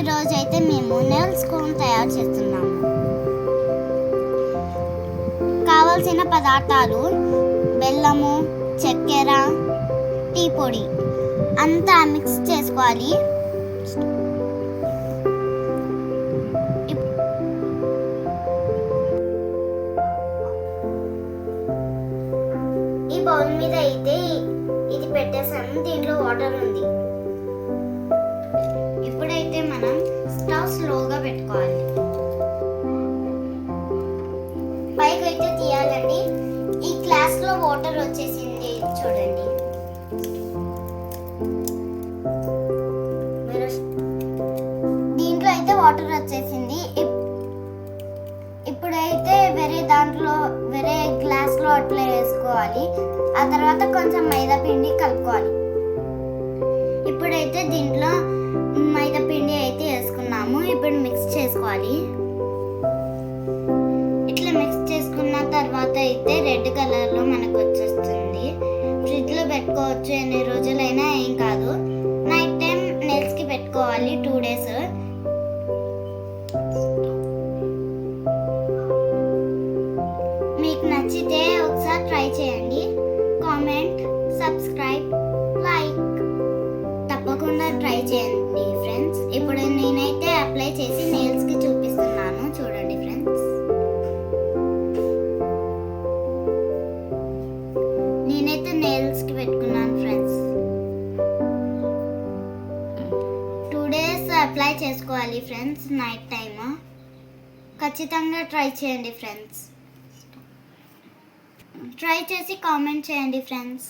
ఈరోజు అయితే మేము నెయిల్స్ కోన్ తయారు చేస్తున్నాము. కావలసిన పదార్థాలు బెల్లము, చక్కెర, టీ పొడి అంతా మిక్స్ చేసుకోవాలి. ఈ బౌల్ మీద అయితే ఇది పెట్టేసాము. దీంట్లో వాటర్ ఉంది. ఇప్పుడైతే మనం స్టవ్ స్లోగా పెట్టుకోవాలి. పైకి అయితే తీయాలండి. ఈ గ్లాస్ లో వాటర్ వచ్చేసింది చూడండి. దీంట్లో అయితే వాటర్ వచ్చేసింది. ఇప్పుడైతే వేరే గ్లాస్ లో అట్లా వేసుకోవాలి. ఆ తర్వాత కొంచెం మైదా పిండి కలుపుకోవాలి. ఇప్పుడైతే దీంట్లో మైదా పిండి అయితే వేసుకున్నాము. ఇప్పుడు మిక్స్ చేసుకోవాలి. ఇట్లా మిక్స్ చేసుకున్న తర్వాత అయితే రెడ్ కలర్ లో మనకు వచ్చేస్తుంది. ఫ్రిడ్జ్ లో పెట్టుకోవచ్చు, ఎన్ని రోజులైనా ఏం కాదు. నైట్ టైం నెయిల్స్ కి పెట్టుకోవాలి 2 days. మీకు నచ్చితే ఒకసారి ట్రై చేయండి. కామెంట్, సబ్స్క్రైబ్, లైక్ తప్పకుండా ట్రై చేయండి ఫ్రెండ్స్. ఇప్పుడు నేనైతే అప్లై చేసి నెయిల్స్ కి చూపిస్తున్నాను. చూడండి ఫ్రెండ్స్, నేనైతే నెయిల్స్ కి పెట్టుకున్నాను ఫ్రెండ్స్. 2 days అప్లై చేసుకోవాలి ఫ్రెండ్స్. నైట్ టైమ్ ఖచ్చితంగా ట్రై చేయండి ఫ్రెండ్స్. ట్రై చేసి కామెంట్ చేయండి ఫ్రెండ్స్.